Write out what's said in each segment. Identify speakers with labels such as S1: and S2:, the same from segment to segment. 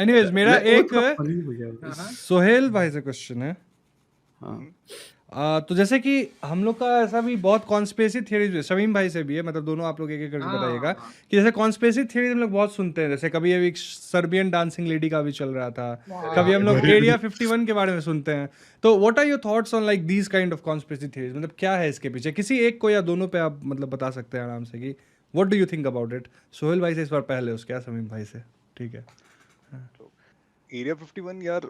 S1: Anyways मेरा
S2: वो
S1: एक
S2: थोड़ा फनी हो गया।
S1: सोहेल भाई से क्वेश्चन है।
S2: हाँ
S1: तो जैसे कि हम लोग का ऐसा भी बहुत कॉन्स्पिरेसी थ्योरीज, शमीम भाई से भी है, मतलब दोनों आप लोग एक एक करके बताइएगा कि जैसे कॉन्स्पिरेसी थ्योरी हम लोग बहुत सुनते हैं, जैसे कभी अभी सर्बियन डांसिंग लेडी का भी चल रहा था, कभी हम लोग एरिया 51 के बारे में सुनते हैं। तो what are your thoughts on like these kind of conspiracy theories, मतलब क्या है इसके पीछे? किसी एक को या दोनों पे आप मतलब बता सकते हैं आराम से कि what do you think about it. Sohail भाई से इस बार पहले, उसके बाद शमीम भाई से, ठीक है?
S3: एरिया 51 यार,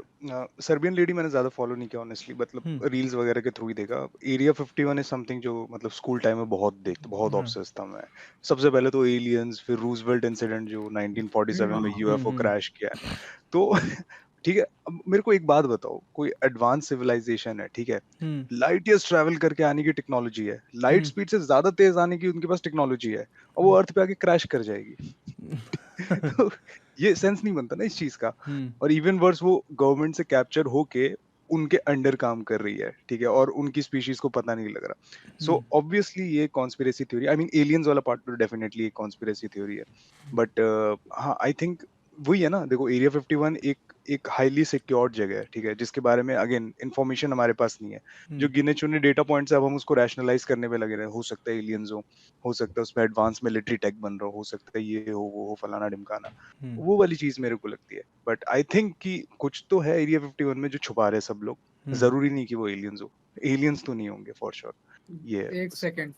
S3: सर्बियन लेडी मैंने ज्यादा फॉलो नहीं किया ऑनेस्टली, मतलब रील्स वगैरह के थ्रू ही देखा। एरिया 51 इज समथिंग जो मतलब स्कूल टाइम में बहुत ऑब्सेस था मैं। सबसे पहले तो एलियंस, फिर रूजवेल्ट इंसिडेंट जो 1947 में यूएफओ क्रैश किया। तो ठीक है, अब मेरे को एक बात बताओ, कोई एडवांस सिविलाइजेशन है, ठीक है, लाइट ईयर्स ट्रैवल करके आने की टेक्नोलॉजी है, लाइट स्पीड से ज्यादा तेज आने की उनके पास टेक्नोलॉजी है, और वो अर्थ पे आके क्रैश कर जाएगी। तो ये सेंस नहीं बनता ना इस चीज का। और इवन वर्स, वो गवर्नमेंट से कैप्चर होके उनके अंडर काम कर रही है, ठीक है, और उनकी स्पीशीज को पता नहीं लग रहा। सो ऑब्वियसली ये conspiracy theory, I mean aliens वाला पार्ट तो डेफिनेटली एक कॉन्स्पिरेसी थ्योरी है। बट हाँ, आई थिंक वही है ना, देखो एरिया 51 एक हाईली सिक्योर्ड जगह है, ठीक है, जिसके बारे में अगेन इन्फॉर्मेशन हमारे पास नहीं है। जो गिने चुने डेटा पॉइंट्स है, अब हम उसको रैशनलाइज करने में लगे रहे, हो सकता है एलियंस हो सकता है उसमें एडवांस मिलिट्री टेक बन रहा हो सकता है ये हो वो हो फलाना ढिमकाना, वो वाली चीज मेरे को लगती है। बट आई थिंक कि कुछ तो है एरिया 51 में जो छुपा रहे सब लोग। जरूरी नहीं कि वो एलियंस हो, एलियंस तो नहीं होंगे फॉर श्योर। ये है
S4: एक
S3: बस।
S4: सेकंड,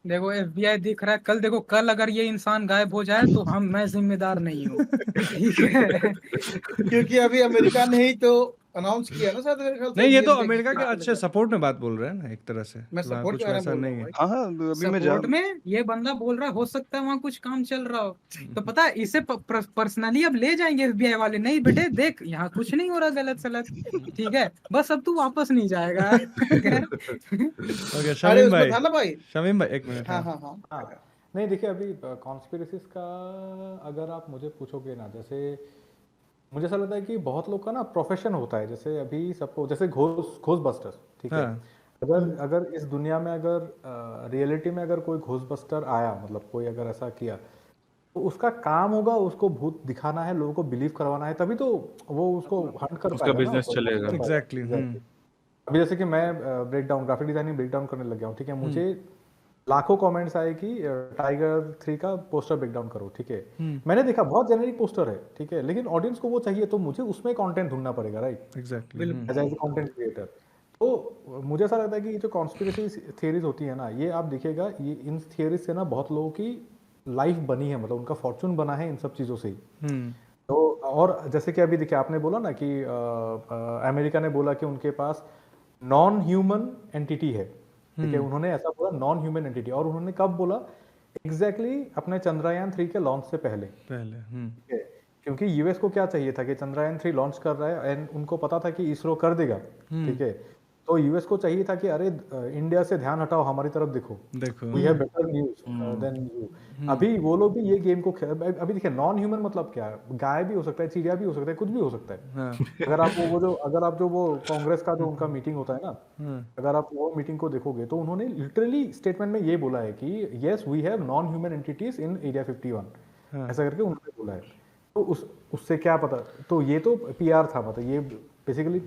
S4: देखो एफबीआई दिख रहा है, कल देखो, कल अगर ये इंसान गायब हो जाए तो मैं जिम्मेदार नहीं हूँ। ठीक है।
S5: क्योंकि अभी अमेरिका ने ही तो अनाउंस किया ना शायद, मेरे ख्याल से
S1: नहीं, ये तो
S5: alien
S1: अमेरिका के
S5: का
S1: अच्छे सपोर्ट में बात बोल रहे हैं ना, एक तरह से
S5: मैं
S1: वहाँ
S5: सपोर्ट
S1: कुछ
S5: के बारे में
S1: वैसा
S5: बोल रहा
S1: नहीं
S5: हूँ
S1: है।
S5: भाई।
S3: हाँ अभी मैं
S4: सपोर्ट में ये बंदा बोल रहा है, हो सकता है वहाँ कुछ काम चल रहा हो, तो पता है इसे पर्सनली अब ले जाएंगे एफबीआई वाले, नहीं बेटे देख यहाँ कुछ नहीं हो रहा गलत सलत, ठीक है, बस अब तू वापस नहीं जाएगा।
S1: ओके
S5: अरे
S1: शमीम
S5: उसमें
S1: भाई,
S5: था ना भाई।
S1: शमीम भाई एक मिनट।
S5: हाँ
S1: हाँ
S5: हाँ हाँ
S6: हाँ नहीं देखिए, अभी कॉन्स्पिरेसीज का अगर आप मुझे पूछोगे ना, जैसे मुझे ऐसा लगता है कि बहुत लोग का ना प्रोफेशन होता है, जैसे अभी सबको, जैसे घोस्ट बस्टर्स, ठीक है, अगर इस दुनिया में अगर रियलिटी में अगर कोई घोस्ट बस्टर आया, मतलब कोई अगर ऐसा किया, तो उसका काम होगा उसको भूत दिखाना है, लोगों को बिलीव करवाना है, तभी तो वो उसको हंट कर
S2: उसका
S6: पाएगा ना,
S2: बिजनेस चलेगा।
S1: एग्जैक्टली।
S6: अभी जैसे कि मैं ग्राफिक डिजाइनिंग ब्रेक डाउन करने लग गया हूँ, ठीक है, मुझे लाखों कमेंट्स आए कि टाइगर 3 का पोस्टर ब्रेक डाउन करो, ठीक है, मैंने देखा बहुत जेनेरिक पोस्टर है, ठीक है, लेकिन ऑडियंस को वो चाहिए, तो मुझे उसमें कंटेंट ढूंढना पड़ेगा, right?
S1: Exactly.
S6: As a content creator. तो मुझे ऐसा लगता है कि ये जो कॉन्स्पिरेसी थियरीज होती है ना, ये आप देखिएगा, ये इन थियरीज से ना बहुत लोगों की लाइफ बनी है, मतलब उनका फॉर्चून बना है इन सब चीज़ों से ही। तो और जैसे कि अभी देखिए, आपने बोला ना कि अमेरिका ने बोला कि उनके पास नॉन ह्यूमन एंटिटी है, ठीक है, उन्होंने ऐसा बोला नॉन ह्यूमन एंटिटी, और उन्होंने कब बोला? एग्जैक्टली अपने चंद्रयान 3 के लॉन्च से पहले। ठीक है, क्योंकि यूएस को क्या चाहिए था कि चंद्रयान 3 लॉन्च कर रहा है, एंड उनको पता था कि इसरो कर देगा, ठीक है, तो यूएस को चाहिए था कि अरे इंडिया से ध्यान हटाओ, हमारी तरफ देखो, we have better news than you. अभी वो लोग भी ये गेम को अभी देखिए, नॉन ह्यूमन मतलब क्या? गाय भी हो सकता है, चिड़िया भी हो सकता है, कुछ भी हो सकता है। अगर आप वो कांग्रेस का जो उनका मीटिंग होता है ना, अगर आप वो मीटिंग को देखोगे, तो उन्होंने लिटरली स्टेटमेंट में ये बोला है कि yes we have non human entities in area 51, ऐसा करके उन्होंने बोला है। तो उससे क्या पता, तो ये तो पीआर था, मतलब ये बेसिकली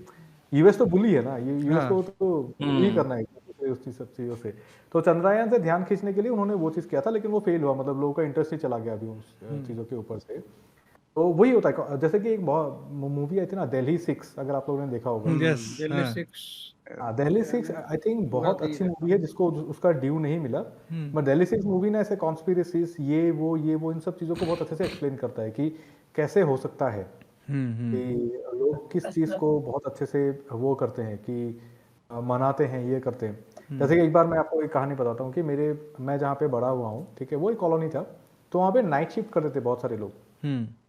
S6: यूएस तो बुली है ना, ये यूएस को तो बुली करना है उस सब चीज़ों से। तो चंद्रयान से ध्यान खींचने के लिए उन्होंने वो चीज़ किया था, लेकिन वो फेल हुआ, मतलब लोगों का इंटरेस्ट ही चला गया अभी उस चीज़ों के ऊपर से। तो वही होता है, जैसे कि एक बहुत मूवी आई थी ना, दिल्ली 6, अगर आप लोगों ने देखा होगा। दिल्ली 6 आई थिंक बहुत अच्छी मूवी है, जिसको उसका ड्यू नहीं मिला, बट दिल्ली 6 मूवी ना ऐसे कॉन्स्पिरेसीज ये वो इन सब चीज़ों को बहुत अच्छे से एक्सप्लेन करता है कि कैसे हो सकता है कि लोग किस चीज़ को बहुत अच्छे से वो करते हैं, कि मनाते हैं, ये करते हैं। जैसे कि एक बार मैं आपको एक कहानी बताता हूँ कि मैं जहाँ पे बड़ा हुआ हूँ, ठीक है, वो एक कॉलोनी था, तो वहाँ पे नाइट शिफ्ट करते थे बहुत सारे लोग।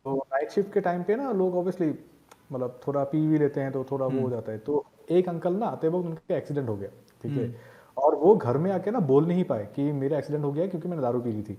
S6: तो नाइट शिफ्ट के टाइम पे ना लोग ऑब्वियसली मतलब थोड़ा पी भी लेते हैं, तो थोड़ा वो हो जाता है। तो एक अंकल ना आते वक्त उनका एक्सीडेंट हो गया, ठीक है, और वो घर में आके ना बोल नहीं पाए कि मेरा एक्सीडेंट हो गया क्योंकि मैंने दारू पी ली थी,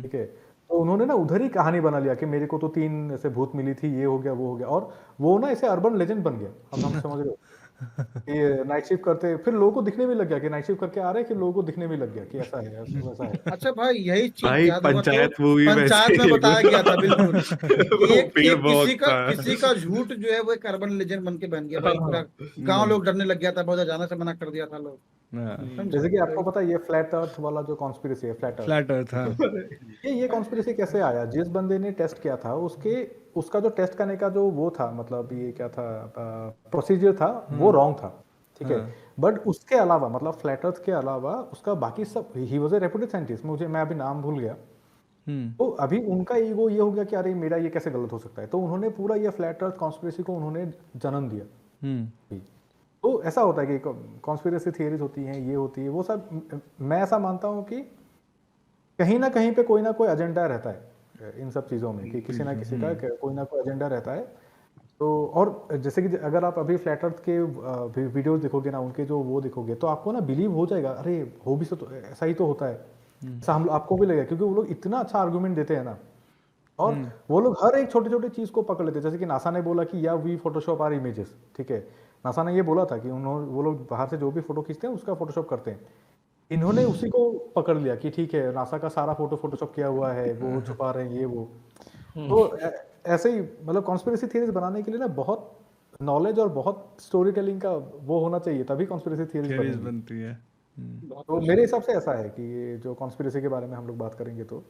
S6: ठीक है। तो उन्होंने ना उधर ही कहानी बना लिया कि मेरे को तो 3 ऐसे भूत मिली थी, ये हो गया वो हो गया, और वो ना ऐसे अर्बन लेजेंड बन गया, अब हम समझ रहे हो। ये नाइट शिफ्ट करते, फिर लोगों को दिखने भी लग गया कि नाइट शिफ्ट करके आ रहे हैं, कि लोगों को दिखने भी लग गया कि ऐसा है वैसा है।
S5: अच्छा भाई, यही चीज
S2: भाई
S5: याद हुआ तो
S2: पंचायत मूवी में
S5: पंचायत में बताया गया था बिल्कुल।
S2: वो
S5: एक
S2: पेड़
S5: एक
S2: बहुत
S5: किसी का झूठ जो है वो एक अर्बन लेजेंड बन के बन गया भाई, पूरा गांव लोग डरने लग गया था, बहुत जाने से मना कर दिया था लोग।
S1: हाँ,
S5: समझे?
S6: जैसे कि आपको पता है ये फ्लैट अर्थ वाला जो कॉन्स्पिरेसी है, फ्लैट अर्थ,
S1: फ्लैट अर्थ, हाँ।
S6: ये कॉन्स्पिरेसी कैसे आया? जिस बंदे ने टेस्ट किया था उसका जो टेस्ट करने का जो वो था, मतलब ये क्या था, प्रोसीजर था, वो रॉन्ग था, ठीक है। बट उसके अलावा, मतलब फ्लैट अर्थ के अलावा उसका बाकी सब, he was a reputed scientist, मैं अभी नाम भूल गया। तो अभी उनका ईगो ये हो गया कि अरे मेरा ये कैसे गलत हो सकता है, तो उन्होंने पूरा ये फ्लैट अर्थ कॉन्स्पिरेसी को उन्होंने जन्म दिया। तो ऐसा होता है कि कॉन्स्पिरेसी थियरीज होती हैं, ये होती है वो सब। मैं ऐसा मानता हूँ कि कहीं ना कहीं पे कोई ना कोई एजेंडा रहता है इन सब चीज़ों में, कि किसी ना किसी का कोई ना कोई एजेंडा रहता है। तो और जैसे कि अगर आप अभी फ्लैट अर्थ के वीडियोस देखोगे ना, उनके जो वो देखोगे, तो आपको ना बिलीव हो जाएगा, अरे हो भी तो ऐसा ही तो होता है, ऐसा हम आपको भी लगेगा, क्योंकि वो लोग इतना अच्छा आर्गुमेंट देते हैं ना। और वो लोग हर एक छोटे छोटे चीज को पकड़ लेते हैं। जैसे कि नासा ने बोला कि या वी फोटोशॉप आर इमेजेस, ठीक है, नासा ने ये बोला था कि वो लोग बाहर से जो भी फोटो खींचते हैं उसका फोटोशॉप करते हैं। इन्होंने उसी को पकड़ लिया कि ठीक है, नासा का सारा फोटो फोटोशॉप किया हुआ है, वो छुपा रहे हैं, ये वो। तो ऐसे ही मतलब कॉन्स्पिरेसी थ्योरीज बनाने के लिए ना बहुत नॉलेज और बहुत स्टोरी टेलिंग का वो होना चाहिए, तभी कॉन्स्पिरेसी थ्योरीज
S1: बनती है।
S6: तो मेरे हिसाब से ऐसा है कि ये जो कॉन्स्पिरेसी के बारे में हम लोग बात करेंगे तो